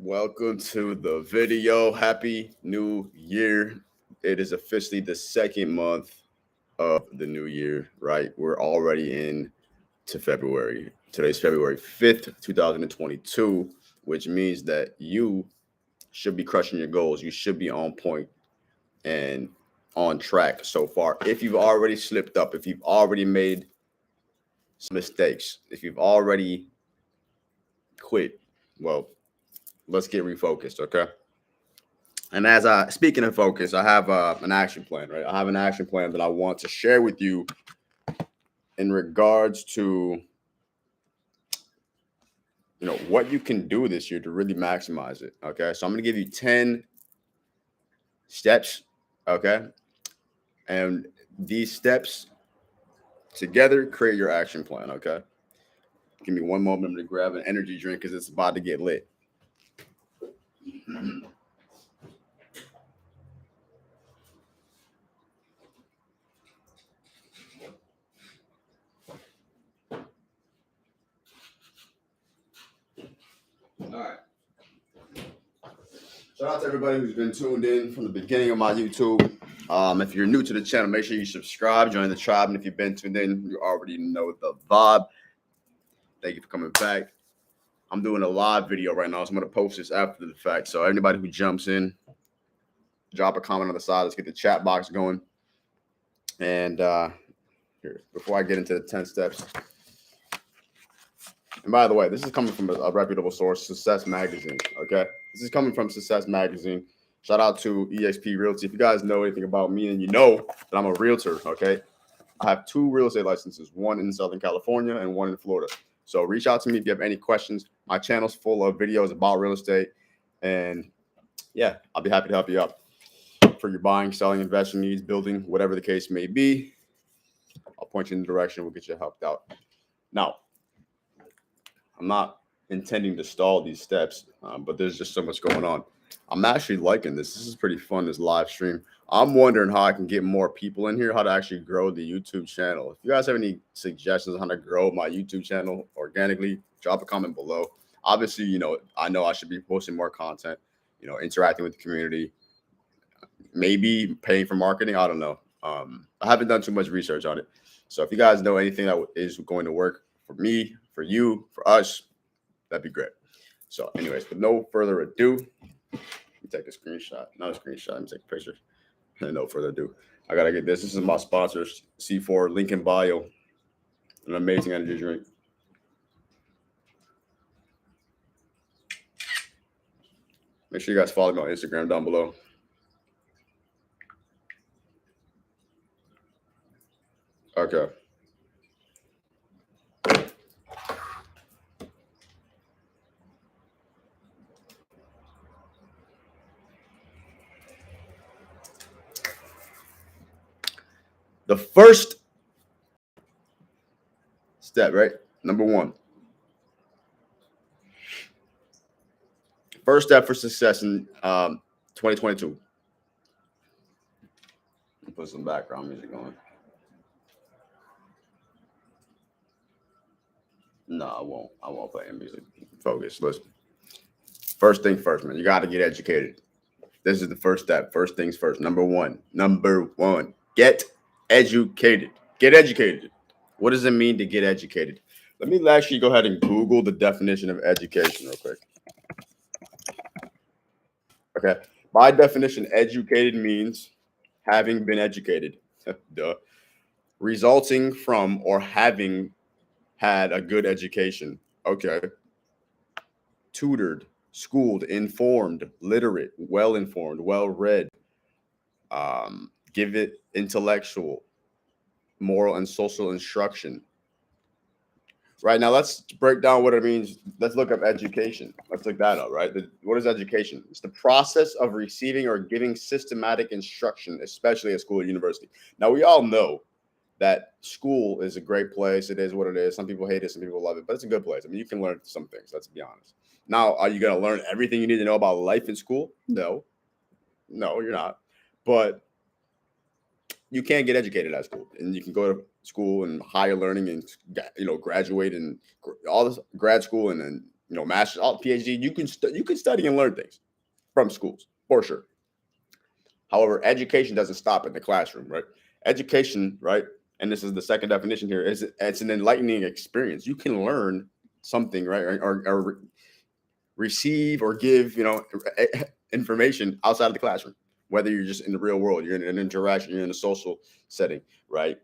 Welcome to the video. Happy New Year. It is officially the second month of the new year, right? We're already in to February. Today's February 5th, 2022, which means that you should be crushing your goals. You should be on point and on track so far. If you've already slipped up, if you've already made some mistakes, if you've already quit, well, let's get refocused, okay? And as I speaking of focus, I have an action plan, right? I have an action plan that I want to share with you in regards to what you can do this year to really maximize it. Okay, so I'm gonna give you 10 steps. Okay, and these steps together create your action plan. Okay, give me one moment. I'm gonna grab an energy drink because it's about to get lit. All right. Shout out to everybody who's been tuned in from the beginning of my YouTube. If you're new to the channel, make sure you subscribe, join the tribe, and if you've been tuned in, you already know the vibe. Thank you for coming back. I'm doing a live video right now, so I'm going to post this after the fact. So anybody who jumps in, drop a comment on the side. Let's get the chat box going. And here, before I get into the 10 steps. And by the way, this is coming from a reputable source, Success Magazine, okay? This is coming from Success Magazine. Shout out to EXP Realty. If you guys know anything about me and you know that I'm a realtor, okay? I have 2 real estate licenses, one in Southern California and one in Florida. So reach out to me if you have any questions. My channel's full of videos about real estate. And yeah, I'll be happy to help you out for your buying, selling, investing needs, building, whatever the case may be. I'll point you in the direction. We'll get you helped out. Now, I'm not intending to stall these steps, but there's just so much going on. I'm actually liking this. This is pretty fun, this live stream. I'm wondering how I can get more people in here, how to actually grow the YouTube channel. If you guys have any suggestions on how to grow my YouTube channel organically, drop a comment below. Obviously, I know I should be posting more content, interacting with the community, maybe paying for marketing. I don't know. I haven't done too much research on it. So if you guys know anything that is going to work for me, for you, for us, that'd be great. So anyways, with no further ado, let me take a screenshot. Not a screenshot. Let me take a picture. And no further ado, I got to get this. This is my sponsor, C4, link in bio. An amazing energy drink. Make sure you guys follow me on Instagram down below. Okay. The first step, right? Number 1. First step for success in 2022. Put some background music on. No, I won't play any music. Focus. Listen. First thing first, man. You got to get educated. This is the first step. First things first. Number one. Get educated. Get educated. What does it mean to get educated? Let me actually go ahead and Google the definition of education real quick. Okay. By definition, educated means having been educated. Duh. Resulting from or having had a good education. Okay. Tutored, schooled, informed, literate, well-informed, well-read. Give it intellectual, moral, and social instruction. Right, now let's break down what it means. Let's look up education. Let's look that up, right? What is education? It's the process of receiving or giving systematic instruction, especially at school or university. Now, we all know that school is a great place. It is what it is. Some people hate it, some people love it, but it's a good place. I mean, you can learn some things, let's be honest. Now, are you going to learn everything you need to know about life in school? No, you're not. But you can get educated at school, and you can go to school and higher learning and graduate and all this grad school and then master's, PhD. You can study and learn things from schools for sure. However, education doesn't stop in the classroom, right? Education, right? And this is the second definition here, is it's an enlightening experience. You can learn something, right? Or receive or give, information outside of the classroom, whether you're just in the real world, you're in an interaction, you're in a social setting, right?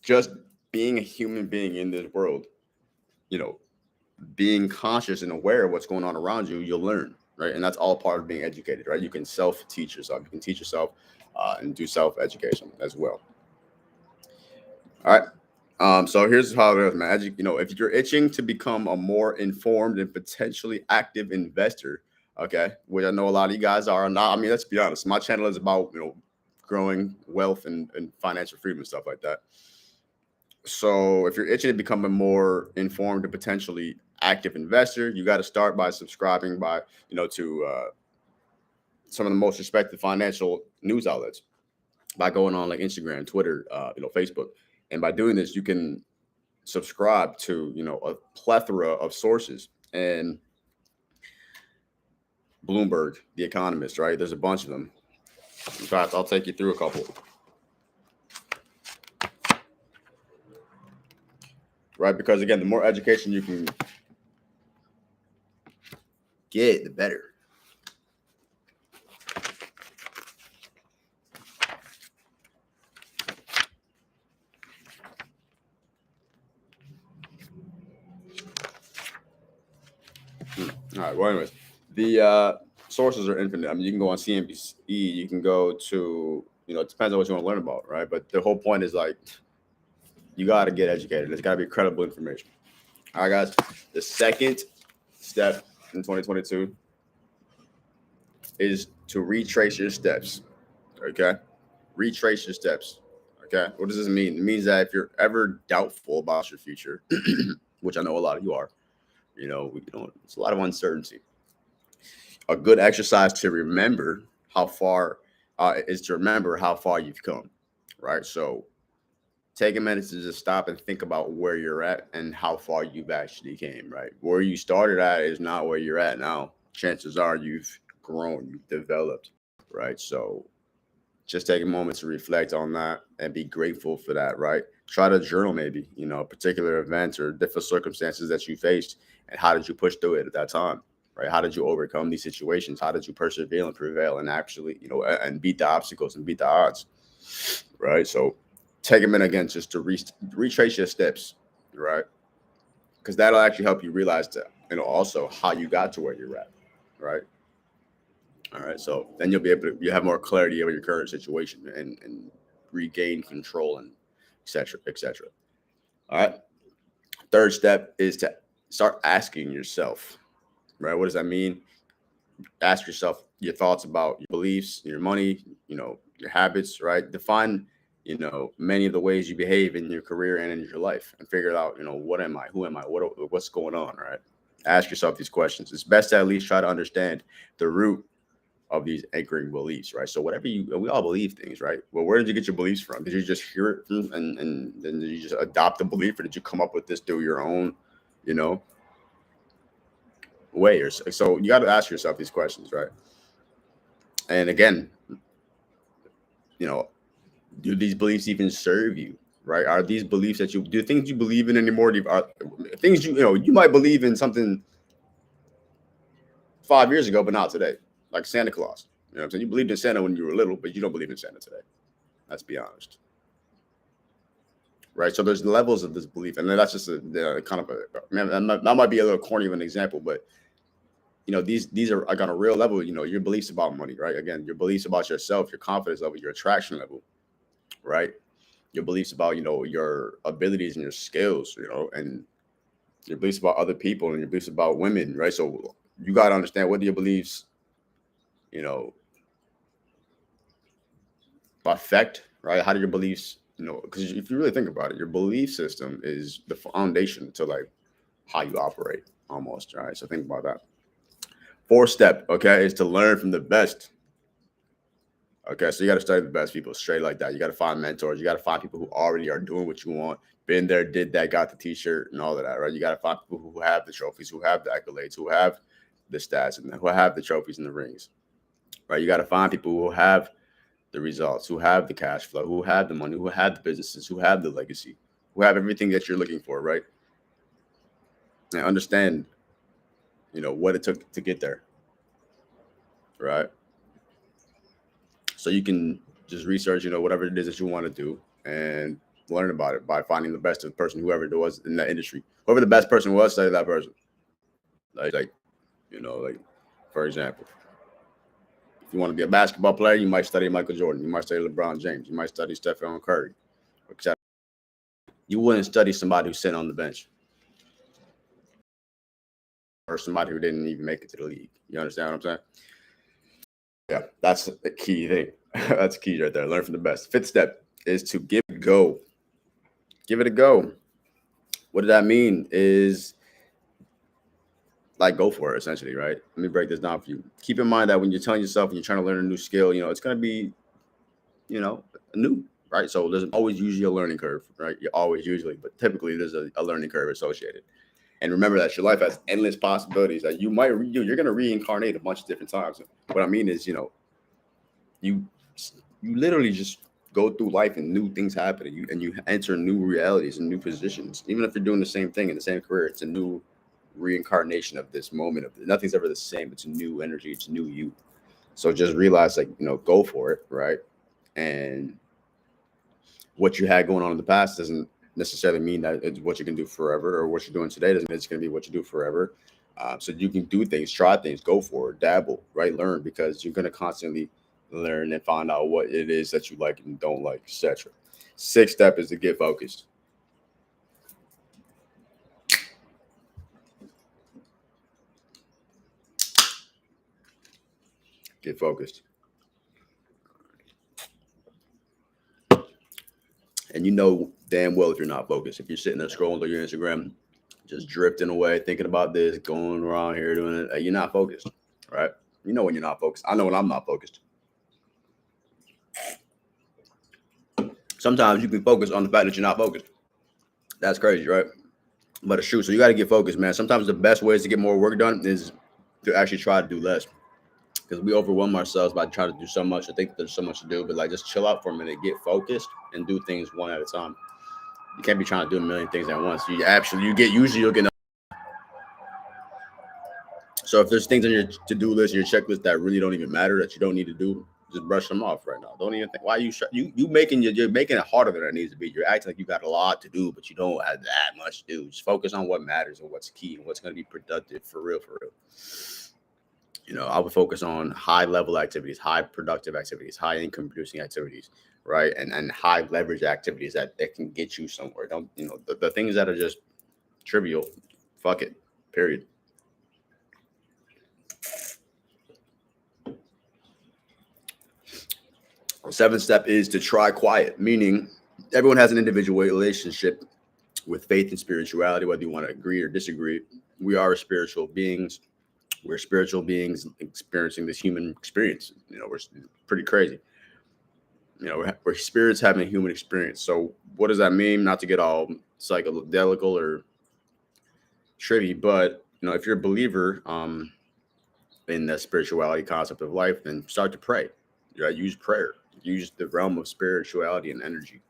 Just being a human being in this world, being conscious and aware of what's going on around you, you'll learn, right? And that's all part of being educated, right? You can self-teach yourself. You can teach yourself and do self-education as well. All right. So here's how it is, man. If you're itching to become a more informed and potentially active investor, okay, which I know a lot of you guys are not. I mean, let's be honest. My channel is about, growing wealth and financial freedom and stuff like that. So if you're itching to become a more informed and potentially active investor, you got to start by subscribing to some of the most respected financial news outlets by going on like Instagram, Twitter, Facebook. And by doing this, you can subscribe to, a plethora of sources. And Bloomberg, The Economist, right? There's a bunch of them. In fact, I'll take you through a couple. Right? Because again, the more education you can get, the better. All right. Well, anyways, the sources are infinite. I mean, you can go on CNBC, you can go to, it depends on what you want to learn about, right? But the whole point is like, you got to get educated. There's got to be credible information. All right, guys. The second step in 2022 is to retrace your steps. Okay. Retrace your steps. Okay. What does this mean? It means that if you're ever doubtful about your future, which I know a lot of you are, it's a lot of uncertainty. A good exercise to remember how far you've come, right? So take a minute to just stop and think about where you're at and how far you've actually came, right? Where you started at is not where you're at now. Chances are you've grown, you've developed, right? So just take a moment to reflect on that and be grateful for that, right? Try to journal maybe, particular events or different circumstances that you faced and how did you push through it at that time, right? How did you overcome these situations? How did you persevere and prevail and actually, and beat the obstacles and beat the odds, right? So take a minute again just to retrace your steps, right? Because that'll actually help you realize that, also how you got to where you're at, right? All right. So then you'll be able to, you have more clarity over your current situation and regain control and et cetera, et cetera. All right. Third step is to start asking yourself, right? What does that mean? Ask yourself your thoughts about your beliefs, your money, your habits, right? Define, many of the ways you behave in your career and in your life and figure out, what am I? Who am I? What's going on, right? Ask yourself these questions. It's best to at least try to understand the root of these anchoring beliefs, right? So we all believe things, right? Well, where did you get your beliefs from? Did you just hear it from, and then did you just adopt the belief, or did you come up with this through your own, way? Or so you got to ask yourself these questions, right? And again, do these beliefs even serve you, right? Are these beliefs that do things you believe in anymore? Are things you might believe in something 5 years ago, but not today, like Santa Claus. You know what I'm saying? You believed in Santa when you were little, but you don't believe in Santa today. Let's be honest. Right? So there's levels of this belief. And then that's just that might be a little corny of an example, but these are like on a real level, your beliefs about money, right? Again, your beliefs about yourself, your confidence level, your attraction level, right? Your beliefs about, your abilities and your skills, and your beliefs about other people and your beliefs about women, right? So you got to understand what are your beliefs, affect, right? How do your beliefs, because if you really think about it, your belief system is the foundation to like how you operate almost, right? So think about that. Fourth step, okay, is to learn from the best. Okay, so you got to study the best people straight like that. You got to find mentors. You got to find people who already are doing what you want, been there, did that, got the t-shirt and all of that, right? You got to find people who have the trophies, who have the accolades, who have the stats, and who have the trophies and the rings, right? You got to find people who have the results, who have the cash flow, who have the money, who have the businesses, who have the legacy, who have everything that you're looking for, right? And understand, what it took to get there, right? So you can just research, whatever it is that you want to do and learn about it by finding the best person, whoever it was in that industry. Whoever the best person was, study that person. Like, for example, if you want to be a basketball player, you might study Michael Jordan. You might study LeBron James. You might study Stephen Curry. You wouldn't study somebody who's sitting on the bench or somebody who didn't even make it to the league. You understand what I'm saying? Yeah, that's the key thing. That's key right there. Learn from the best. Fifth step is to give it a go. Give it a go. What does that mean? Is like go for it, essentially, right? Let me break this down for you. Keep in mind that when you're telling yourself and you're trying to learn a new skill, it's going to be, new, right? So there's always usually a learning curve, right? You're always usually, but typically there's a learning curve associated. And remember that your life has endless possibilities that you're going to reincarnate a bunch of different times. What I mean is, you literally just go through life and new things happen, and you enter new realities and new positions. Even if you're doing the same thing in the same career, it's a new reincarnation of this moment. Nothing's ever the same. It's a new energy. It's new you. So just realize, go for it, right? And what you had going on in the past doesn't necessarily mean that it's what you can do forever, or what you're doing today doesn't mean it's going to be what you do forever. So you can do things, try things, go for it, dabble, right? Learn, because you're going to constantly learn and find out what it is that you like and don't like, etc. Sixth step is to get focused. Get focused. And you know damn well if you're not focused. If you're sitting there scrolling through your Instagram, just drifting away, thinking about this, going around here doing it, you're not focused, right? You know when you're not focused. I know when I'm not focused. Sometimes you can focus on the fact that you're not focused. That's crazy, right? But it's true. So you got to get focused, man. Sometimes the best ways to get more work done is to actually try to do less. Because we overwhelm ourselves by trying to do so much. I think there's so much to do, but just chill out for a minute, get focused, and do things one at a time. You can't be trying to do a million things at once. You'll get. So if there's things on your to-do list, your checklist that really don't even matter, that you don't need to do, just brush them off right now. Don't even think why you're making it harder than it needs to be. You're acting like you got a lot to do, but you don't have that much to do. Just focus on what matters and what's key and what's going to be productive for real. I would focus on high level activities, high productive activities, high income producing activities, right? And high leverage activities that can get you somewhere. Don't, the things that are just trivial, fuck it, period. Seventh step is to try quiet, meaning everyone has an individual relationship with faith and spirituality, whether you want to agree or disagree. We are spiritual beings. We're spiritual beings experiencing this human experience. We're pretty crazy. We're spirits having a human experience. So what does that mean? Not to get all psychedelical or trivial, but if you're a believer in the spirituality concept of life, then start to pray. Right? Use prayer. Use the realm of spirituality and energy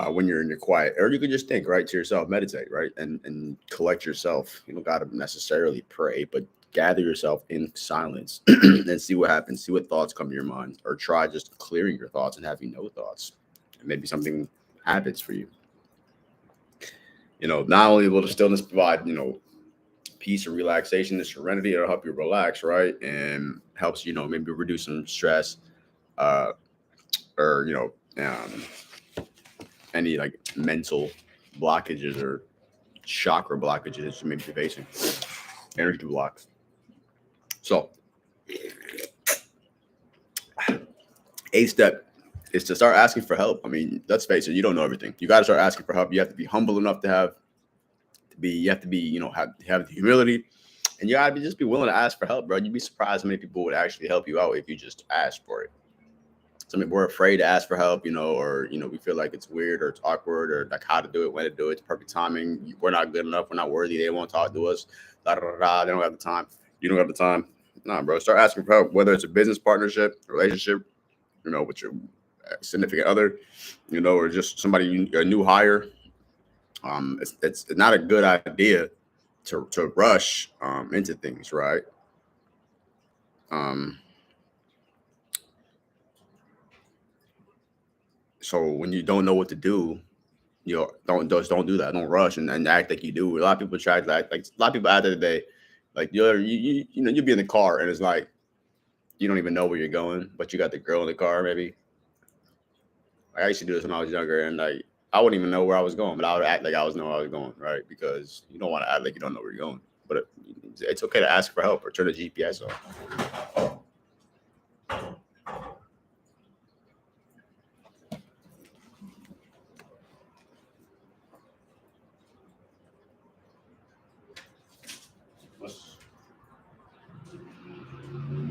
when you're in your quiet, or you can just think right to yourself, meditate, right, and collect yourself. You don't got to necessarily pray, but gather yourself in silence and see what happens. See what thoughts come to your mind, or try just clearing your thoughts and having no thoughts. And maybe something happens for you. Not only will the stillness provide, peace and relaxation and serenity, it'll help you relax, right, and helps maybe reduce some stress. Or any mental blockages or chakra blockages that you may be facing, energy blocks. So, eighth step is to start asking for help. I mean, let's face it, you don't know everything. You got to start asking for help. You have to be humble enough to have the humility, and you got to just be willing to ask for help, bro. You'd be surprised how many people would actually help you out if you just asked for it. Some people are afraid to ask for help, or we feel like it's weird or it's awkward or like how to do it, when to do it. It's perfect timing. We're not good enough. We're not worthy. They won't talk to us. Da, da, da, da. They don't have the time. You don't have the time. Nah, bro. Start asking for help, whether it's a business partnership, relationship, with your significant other, or just somebody, a new hire. It's not a good idea to rush into things, right? So when you don't know what to do, don't do that. Don't rush and act like you do. A lot of people try to act like a lot of people out there today, like you'll be in the car and it's like you don't even know where you're going, but you got the girl in the car maybe. Like I used to do this when I was younger, and like I wouldn't even know where I was going, but I would act like I know where I was going, right? Because you don't want to act like you don't know where you're going. But it's okay to ask for help or turn the GPS off.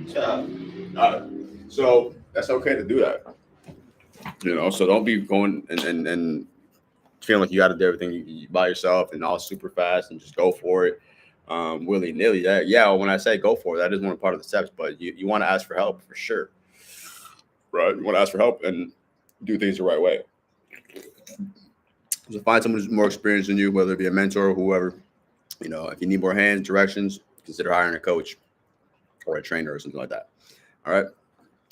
Yeah. So that's okay to do that. So don't be going and feeling like you got to do everything by yourself and all super fast and just go for it willy nilly. Yeah, when I say go for it, that is one part of the steps, but you want to ask for help for sure, right? You want to ask for help and do things the right way. So find someone who's more experienced than you, whether it be a mentor or whoever. If you need more hands, directions, consider hiring a coach or a trainer or something like that. All right.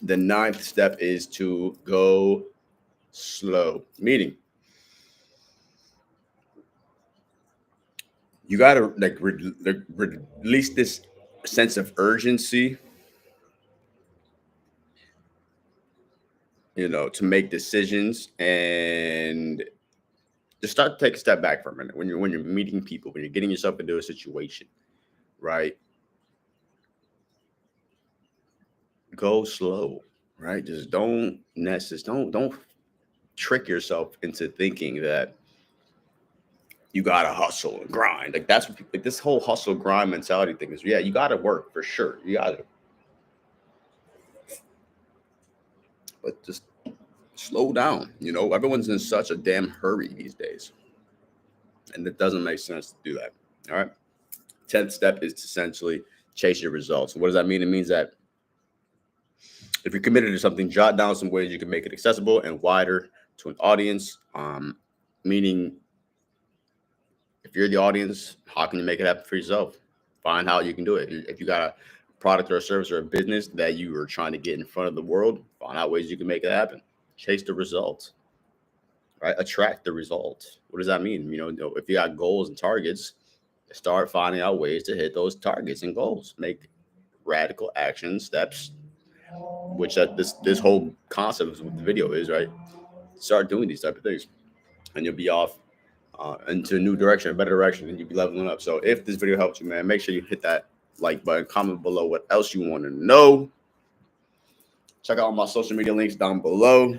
The 9th step is to go slow, meaning you got to release this sense of urgency, to make decisions and just start to take a step back for a minute when you're meeting people, when you're getting yourself into a situation, right? Go slow, right? Just don't trick yourself into thinking that you gotta hustle and grind. Like that's what like this whole hustle grind mentality thing is. Yeah, you gotta work for sure. You gotta, but just slow down. Everyone's in such a damn hurry these days, and it doesn't make sense to do that. All right. 10th step is to essentially chase your results. What does that mean? It means that if you're committed to something, jot down some ways you can make it accessible and wider to an audience. Meaning, if you're the audience, how can you make it happen for yourself? Find how you can do it. If you got a product or a service or a business that you are trying to get in front of the world, find out ways you can make it happen. Chase the results, right? Attract the results. What does that mean? If you got goals and targets, start finding out ways to hit those targets and goals. Make radical action steps, which this whole concept of what the video is, right? Start doing these type of things, and you'll be off into a new direction, a better direction, and you'll be leveling up. So if this video helped you, man, make sure you hit that like button, comment below what else you want to know. Check out my social media links down below.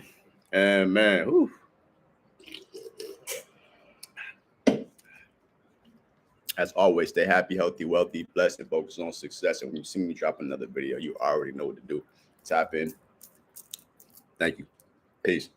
And man, whew. As always, stay happy, healthy, wealthy, blessed, and focus on success. And when you see me drop another video, you already know what to do. Tap in. Thank you. Peace.